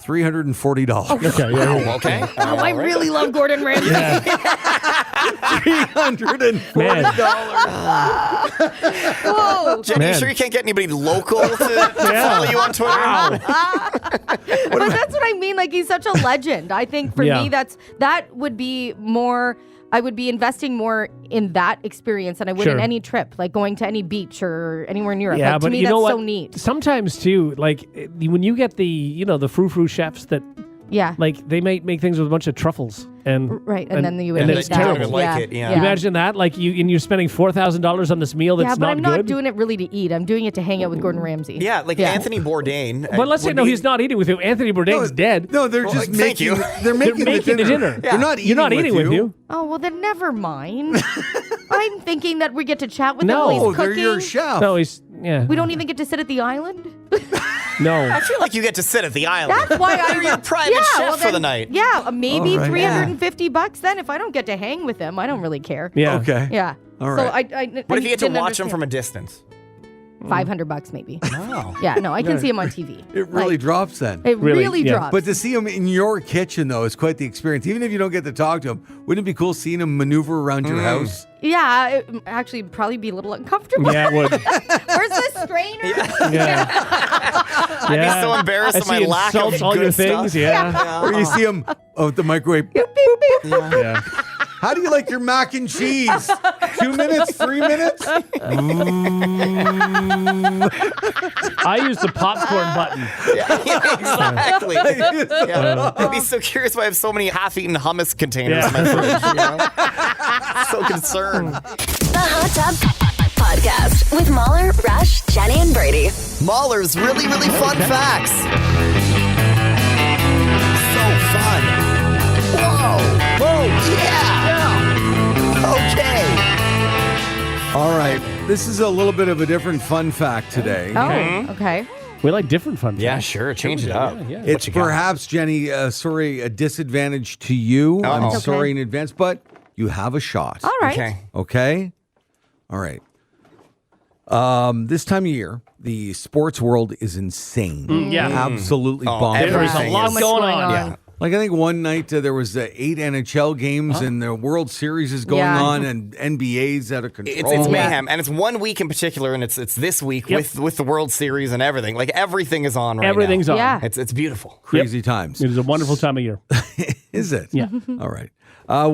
$340. okay. Yeah, yeah. Okay. Oh, I really love Gordon Ramsay. $340. Man. Whoa. Jenny, you Man. sure you can't get anybody local to follow you on Twitter? But that's what I mean. Like he's such a legend. I think for Yeah. me, that would be more. I would be investing more in that experience than I would in Sure. any trip, like going to any beach or anywhere in Europe. Yeah, like, to but me, you that's know what? so neat. Sometimes too, like when you get the the frou-frou chefs that Yeah. like they make things with a bunch of truffles and Right, and then you would and hate it's that. terrible. Like it, yeah. You imagine that, like you're spending $4,000 on this meal that's Yeah, but not I'm not good. doing it really to eat. I'm doing it to hang out with Gordon Ramsay. Yeah, like Anthony Bourdain. But let's say would no, be- he's not eating with you. Anthony Bourdain's dead. No, they're Well, just thank making. you. They're making, making the dinner. They're not eating. You're not eating with you. Oh, well, then never mind. I'm thinking that we get to chat with him No. while he's Oh, they're cooking. your chef. No, he's We don't even get to sit at the island. no. I feel like you get to sit at the island. That's why You're your private chef for the night. Yeah, maybe All right. $350 then. If I don't get to hang with him, I don't really care. Yeah. Okay. Yeah. All So right. What if you get to didn't watch him understand. from a distance? $500 maybe. Oh. Yeah, no, I can see him on TV. It really Like, drops then. It Really, really yeah. drops. But to see him in your kitchen, though, is quite the experience. Even if you don't get to talk to him, wouldn't it be cool seeing him maneuver around your house? yeah, it actually probably be a little uncomfortable. Yeah, it would. Where's the strainer? Yeah. I'd be so embarrassed As of my he lack insults of all good your things. stuff. Yeah. Or you see him with the microwave. Yeah. How do you like your mac and cheese? 2 minutes? 3 minutes? I use the popcorn button. Exactly. Yeah. I'd be so curious why I have so many half-eaten hummus containers in my fridge. You know? So concerned. The Hot Tub Podcast with Mahler, Rush, Jenny, and Brady. Mahler's really, really fun facts. So fun. Whoa. Yeah. Okay. All right. This is a little bit of a different fun fact today. Oh, okay. We like different fun facts. Yeah, sure. Change it up. Yeah. It's perhaps, Jenny, sorry, a disadvantage to you. I'm It's sorry okay. in advance, but you have a shot. All right. Okay. Okay? All right. This time of year, the sports world is insane. Yeah. Absolutely Oh, bonkers. There's a Everything lot is- going on. Yeah. Like I think one night there was 8 NHL games and the World Series is going Yeah. on and NBA's out of control. It's mayhem, and it's 1 week in particular, and it's this week Yep. with the World Series and everything. Like everything is on right Everything's now. on. Yeah. It's beautiful. Crazy times. It is a wonderful time of year. Is it? Yeah. All right. I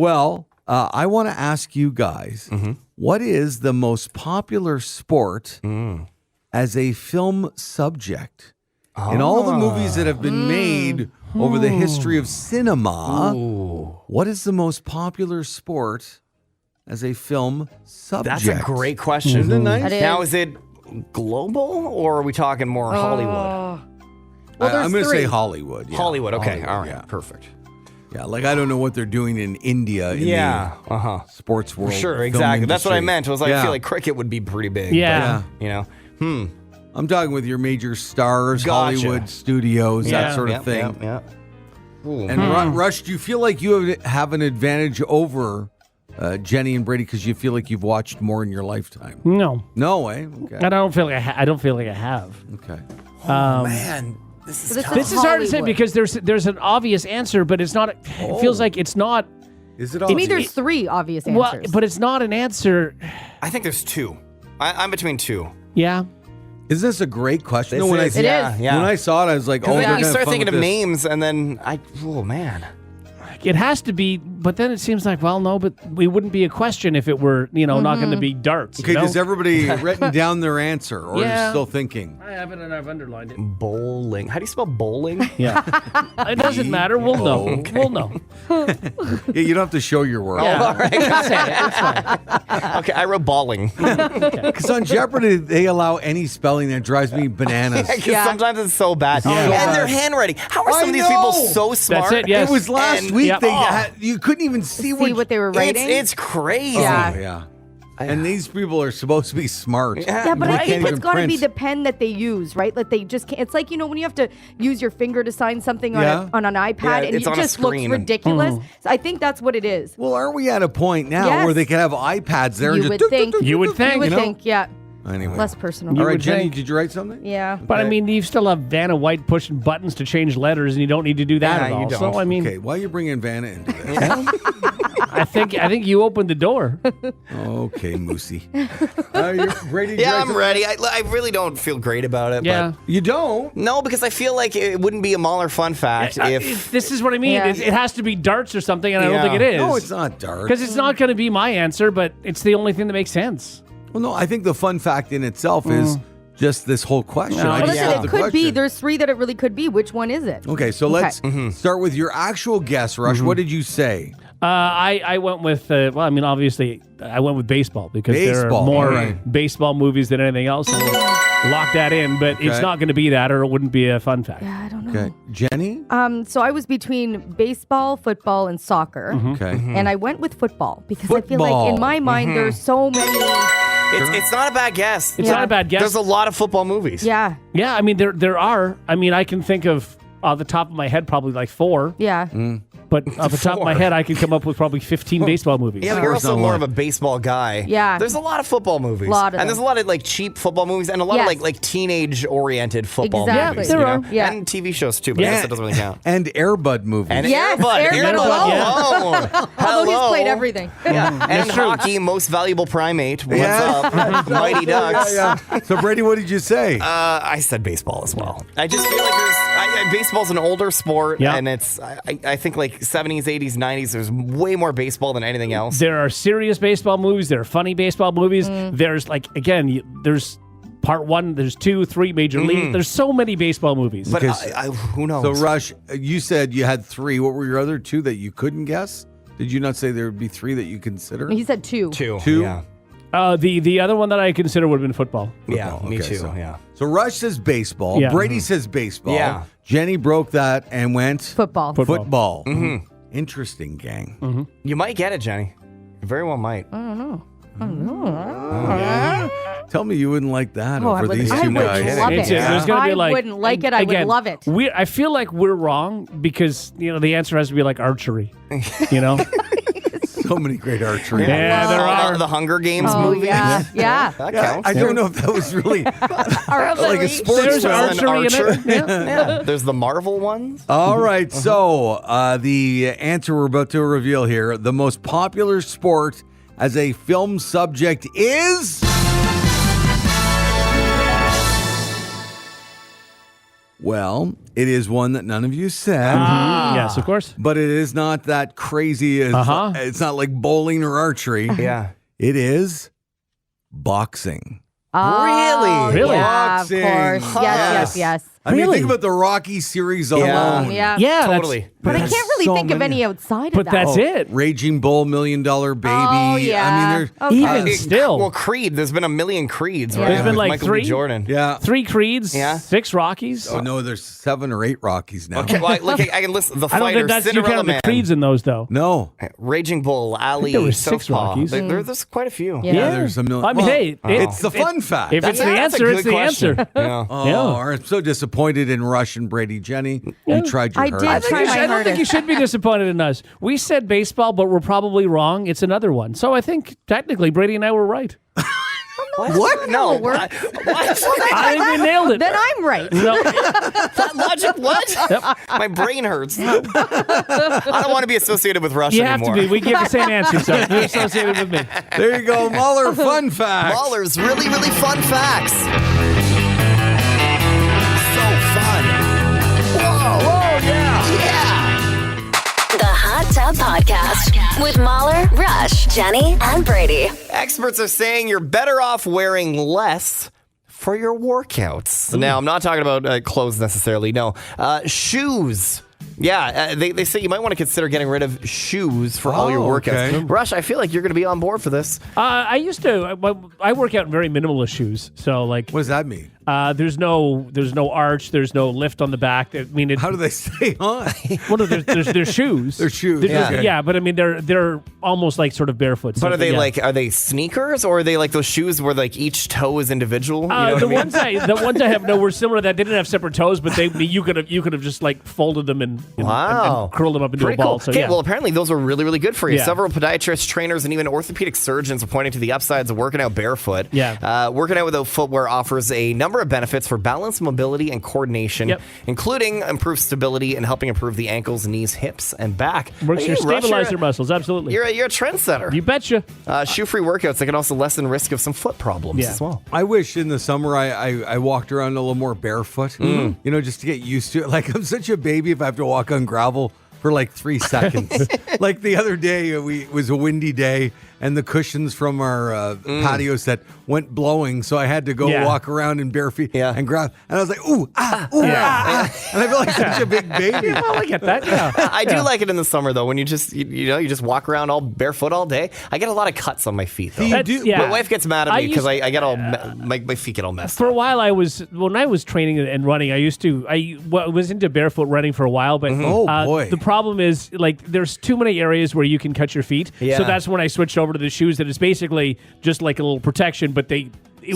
want to ask you guys, what is the most popular sport as a film subject? In all the movies that have been made over the history of cinema, what is the most popular sport as a film subject? That's a great question. Isn't it nice? Now, is it global or are we talking more Hollywood? I'm going to say Hollywood. Yeah. Hollywood, okay. Hollywood, All right, yeah. perfect. Yeah, like I don't know what they're doing in India in the sports world. Sure, film exactly. That's what I industry. meant. Was like, I feel like cricket would be pretty big. Yeah. But, you know, I'm talking with your major stars, Gotcha. Hollywood studios, that sort of thing. Yeah. And Rush, do you feel like you have an advantage over Jenny and Brady because you feel like you've watched more in your lifetime? No. No, eh? Okay. I don't feel like I don't feel like I have. Okay. Man, this is tough. This is hard to say because there's an obvious answer, but it's not. It feels like it's not. Is it To obvious? me, there's 3 obvious answers. Well, but it's not an answer. I think there's 2. I'm between 2. Yeah. Is this a great question? This No, when is, I, yeah, is. yeah. When I saw it, I was like, Then they're you gonna start have fun thinking of with this. names, and then oh man, It has to be, but then it seems like, well, no, but we wouldn't be a question if it were, not going to be darts. Okay, you know? does everybody written down their answer, or are Yeah. you still thinking? I have it and I've underlined it. bowling. How do you spell bowling? Yeah. It doesn't matter. We'll know. Okay. We'll know. Yeah, you don't have to show your work. Yeah. All right. That's it. It's fine. Okay, I wrote balling. Because on Jeopardy, they allow any spelling that drives me bananas. Because sometimes it's so bad. so And bad. their handwriting. How are some I of these people know. so smart? it, yes. It was last And- week. Yep. They Oh. had, you couldn't even see what they were writing. It's crazy. Yeah. Oh, yeah. And these people are supposed to be smart. Yeah, but I They think can't it's even got to be print. the pen that they use, right? Like they just can't. It's like, when you have to use your finger to sign something on, Yeah. on an iPad Yeah, and it it's on a just looks screen. ridiculous. So I think that's what it is. Well, aren't we at a point now Yes. where they can have iPads there and You just would think. You would think. You would you know? think, yeah. Anyway. Less personal. All You right, would Jenny, think. did you write something? Yeah. But I Okay. mean, you still have Vanna White pushing buttons to change letters, and you don't need to do that Yeah, at you all. don't. So I mean, Okay, why are you bringing Vanna into this? I think you opened the door. Okay, Moosey. Brady, did you Yeah, write I'm something? ready. I really don't feel great about it. Yeah. You don't? But no, because I feel like it wouldn't be a Mahler fun fact if. This is what I mean. Yeah. It has to be darts or something, and I don't Yeah. think it is. No, it's not dark. Because it's not going to be my answer, but it's the only thing that makes sense. Well, no, I think the fun fact in itself is just this whole question. No, I Well, just listen, love it the could be. question. There's 3 that it really could be. Which one is it? Okay, so let's start with your actual guess, Rush. What did you say? I went with, obviously, I went with baseball because there Baseball, are more all right. baseball movies than anything else. So we'll lock that in, but it's Okay. not going to be that or it wouldn't be a fun fact. Yeah, I don't know. Okay, Jenny? So I was between baseball, football, and soccer. Okay. And I went with football because I feel like Football. in my mind there's so many. It's not a bad guess. It's Yeah. not a bad guess. There's a lot of football movies. Yeah. Yeah, I mean, there are. I mean, I can think of, off the top of my head, probably like 4. Yeah. But off the top of my head, I could come up with probably 15 baseball movies. Yeah, but you're Four's also not more a of lot. a baseball guy. Yeah. There's a lot of football movies. Lot of and there's a them. lot of like cheap football movies and a lot Yes. of like teenage-oriented football Exactly. movies. Yeah, there you are. know? Yeah. And TV shows too, but I Yeah. guess it doesn't really count. And Airbud movies. And Yes, Air Bud. Air Air Bud Bud alone. alone. Although Hello. he's played everything. Yeah. And in true. hockey, most valuable primate. What's Yeah. up? Mighty Ducks. Yeah. So, Brady, what did you say? I said baseball as well. I just feel like baseball's an older sport, Yeah. and I think like 70s, 80s, 90s, there's way more baseball than anything else. There are serious baseball movies. There are funny baseball movies. There's there's part 1, there's 2, 3 major league. There's so many baseball movies. But Because- who knows? So, Rush, you said you had 3. What were your other 2 that you couldn't guess? Did you not say there would be 3 that you consider? He said 2. Two. 2? Yeah. The other one that I consider would have been football. Yeah, me Okay, too. so- Yeah. So, Rush says baseball. Yeah. Brady says baseball. Yeah. Jenny broke that and went Football. football. Interesting, gang. You might get it, Jenny. You very well might. Tell me you wouldn't like that Oh, I over would, these I 2 would guys. love it. There's gonna be I like, wouldn't like it. I again, would love it. I feel like we're wrong because the answer has to be like archery. You know? So many great archery. Yeah, there are. The Hunger Games Oh, movie. yeah. Yeah. That Yeah, counts. I don't know if that was really like a sports There's film. archery in it. Yeah. Yeah. There's the Marvel ones. All right, so the answer we're about to reveal here, the most popular sport as a film subject is... Well, it is one that none of you said. Yes, of course. But it is not that crazy. It's not like bowling or archery. Yeah. It is boxing. Oh, Really? Yeah, Boxing. of course. Yes. I mean, Really? think about the Rocky series alone. Yeah. Yeah, Totally. But I There's can't really so think of many. any outside of But that. that's it. Raging Bull, $1 Million Baby. Oh, yeah. I mean, there's Even It- still. Well, Creed. There's been a million Creeds, right? There's been With like Michael B. 3? Jordan. yeah. 3 Creeds, Yeah. 6 Rockies. Oh no, there's 7 or 8 Rockies now. Okay, well, I can list the I don't fighter, think that's you Cinderella count the Man, Creeds in those though. No. Raging Bull, Ali, there were 6 Southpaw. Rockies. There's quite a few. Yeah. Yeah, there's a million. I mean, Well, hey, it's the fun fact. If it's the That's a answer, good it's the question. answer. Yeah. Oh, I'm so disappointed in Rush and Brady. Jenny, you tried your I hardest. did try my I don't think hardest. you should be disappointed in us. We said baseball, but we're probably wrong. It's another one. So I think technically Brady and I were right. What? No. we're- What? I think we nailed it. Then I'm right. No, That logic? What? My brain hurts. I don't want to be associated with Rush you have anymore. to be. We give the same answer, so you're associated with me. There you go, Mahler fun fact. Mahler's really, really fun facts. So fun. Whoa, yeah. The Hot Tub Podcast with Mahler, Rush, Jenny, and Brady. Experts are saying you're better off wearing less for your workouts. Now, I'm not talking about clothes necessarily. No, shoes. Yeah, they say you might want to consider getting rid of shoes for all your workouts. okay. Rush, I feel like you're going to be on board for this. I used to. I work out in very minimalist shoes. So like, What does that mean? there's no arch. There's no lift on the back. I mean, How do they stay on? well, no, there's shoes. They're shoes, They're- okay. but I mean, they're almost like sort of barefoot. But So, are they yeah. are they sneakers or are they like those shoes where like each toe is individual? You know what The I mean? ones I have were similar to that. They didn't have separate toes, but you could have just like folded them and curled them up into Pretty a ball. cool. So Okay, yeah. well, apparently those are really, really good for you. Yeah. Several podiatrists, trainers, and even orthopedic surgeons are pointing to the upsides of working out barefoot. Yeah. Working out without footwear offers a number of benefits for balance, mobility, and coordination, Yep. including improved stability and helping improve the ankles, knees, hips, and back. Works Hey, your Rush, stabilizer muscles. Absolutely. You're a trendsetter. You betcha. Shoe-free workouts that can also lessen risk of some foot problems Yeah. as well. I wish in the summer I walked around a little more barefoot, you know, just to get used to it. Like, I'm such a baby if I have to walk on gravel for like 3 seconds. Like the other day, it was a windy day, and the cushions from our patio set went blowing, so I had to go walk around in bare feet and grab. And I was like, ooh, ah, and I feel like such a big baby. Well, I get that. Yeah. I do like it in the summer though, when you just you just walk around all barefoot all day. I get a lot of cuts on my feet though. My wife gets mad at me because I get all my feet get all messed For up. a while, when I was training and running, I was into barefoot running for a while, but Oh, boy. the problem is like there's too many areas where you can cut your feet. Yeah. So that's when I switched over to the shoes that is basically just like a little protection, but it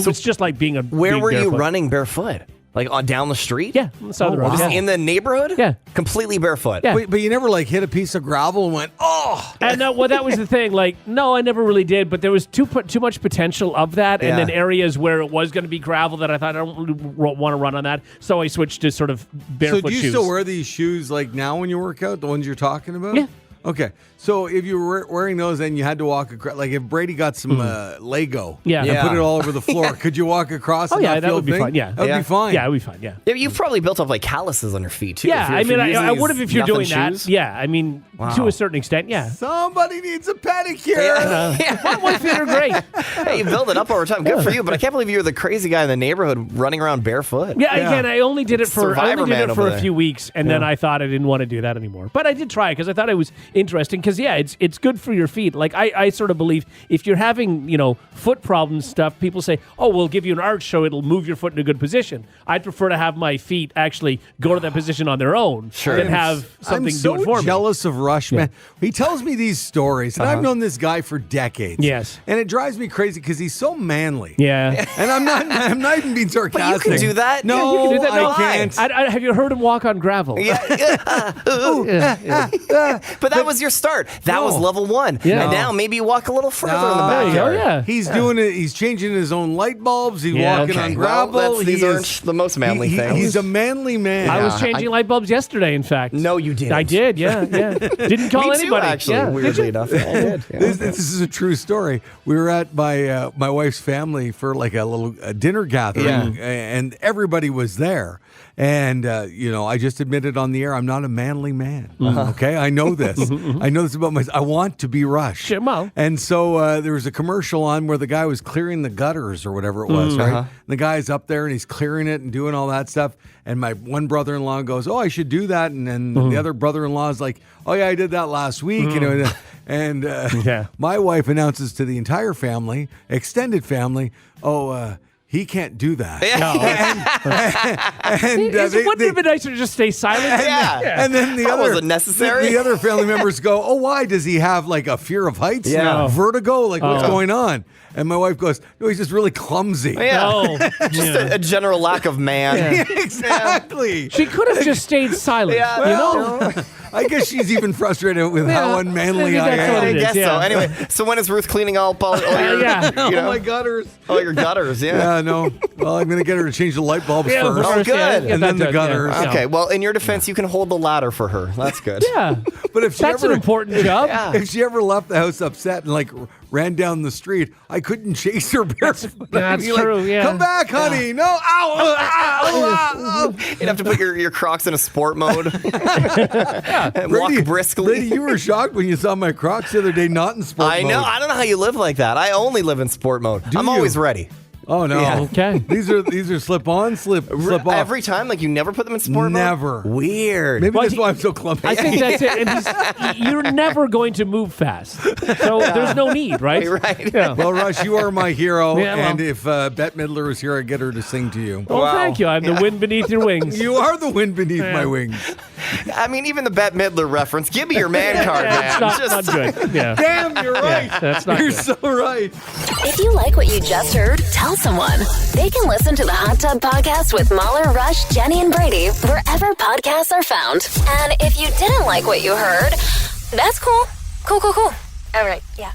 was just like being Where being were you barefoot. running barefoot? Like on down the street? Yeah, on the side of the road. Just Yeah. in the neighborhood? Yeah. Completely barefoot. Yeah. But you never like hit a piece of gravel and went, oh. And that was the thing. Like, no, I never really did. But there was too much potential of that, and Yeah. then areas where it was going to be gravel that I thought I don't really want to run on that. So I switched to sort of barefoot So do you shoes. still wear these shoes like now when you work out, the ones you're talking about? Yeah. Okay. So if you were wearing those and you had to walk across, like if Brady got some Lego Yeah. and Yeah. put it all over the floor, could you walk across Oh, and yeah, not that feel would a be thing? fine, yeah. That would Yeah. be fine. Yeah, it would be fine. Yeah. Yeah, you've probably built up like calluses on your feet too. Yeah, if you're using I would have these if you're doing nothing that. shoes. Yeah, I mean, to a certain extent, yeah. Somebody needs a pedicure. My feet are great. Hey, you build it up over time. Good for you, but I can't believe you're the crazy guy in the neighborhood running around barefoot. Yeah, again, I only did it for Survivor Man over a there. few weeks, and then I thought I didn't want to do that anymore. But I did try because I thought it was interesting. Because it's good for your feet. Like I sort of believe if you're having foot problems stuff, people say, oh, we'll give you an arch so it'll move your foot in a good position. I'd prefer to have my feet actually go to that position on their own than have something I'm do it for so me. jealous of Rush, man. He tells me these stories, and I've known this guy for decades. Yes. And it drives me crazy because he's so manly. Yeah. And I'm not even being sarcastic. can do that. No, Yeah, You can do that. No, I can't. have you heard him walk on gravel? But that was your start. That was level 1. Yeah. And now maybe you walk a little further in the There you go. backyard. Yeah. He's doing it. He's changing his own light bulbs. He's Yeah. walking Okay. on Well, gravel. these He aren't is- the most manly things. He's a manly man. I was changing light bulbs yesterday, in fact. No, you didn't. I did, yeah. Didn't call Me too, anybody. actually, Yeah. weirdly enough. I did. Yeah. This is a true story. We were at my wife's family for like a little dinner gathering, and everybody was there. And, I just admitted on the air, I'm not a manly man. Okay. I know this. I know this about myself. I want to be Rush. Sure, well. And so there was a commercial on where the guy was clearing the gutters or whatever it was, right? And the guy's up there and he's clearing it and doing all that stuff. And my one brother-in-law goes, "Oh, I should do that." And then the other brother-in-law is like, "Oh, yeah, I did that last week." And my wife announces to the entire family, extended family, he can't do that. Wouldn't it have been nicer to just stay silent? And then the other wasn't necessary. The other family members go, "Oh, why does he have like a fear of heights? Yeah. Vertigo? Like what's going on?" And my wife goes, "No, he's just really clumsy." Just a general lack of man. Exactly. She could have just stayed silent. I guess she's even frustrated with how unmanly I that's what am. it is. I guess so. Anyway, so when is Ruth cleaning up all your, My gutters. all your gutters? Yeah, no. Well, I'm going to get her to change the light bulbs Yeah, first. Oh, good. And then the gutters. Yeah. Okay, well, in your defense, you can hold the ladder for her. That's good. Yeah. But if she That's ever, an important job. if she ever left the house upset and ran down the street, I couldn't chase her barefoot. That's I'd be like, true, yeah. "Come back, honey. No. Ow. Ow. Ow. Ow. You'd have to put your Crocs in a sport mode and walk briskly. Brady, you were shocked when you saw my Crocs the other day not in sport I know. mode. I don't know how you live like that. I only live in sport mode. I'm you? always ready. Oh, no. Yeah. Okay. These are slip on, slip off. Every time, you never put them in sport mode? Never. Weird. Maybe that's why I'm so clumsy. I think that's it. And you're never going to move fast. So there's no need, right? Right. Yeah. Well, Rush, you are my hero. Yeah, well. And if Bette Midler was here, I'd get her to sing to you. Well, thank you. I'm the wind beneath your wings. You are the wind beneath my wings. I mean, even the Bette Midler reference. Give me your man card, Yeah, man. it's not good. Yeah. Damn, you're right. That's not You're good. so right. If you like what you just heard, tell someone. They can listen to the Hot Tub Podcast with Mahler, Rush, Jenny, and Brady wherever podcasts are found. And if you didn't like what you heard, that's cool. Cool. All right, yeah.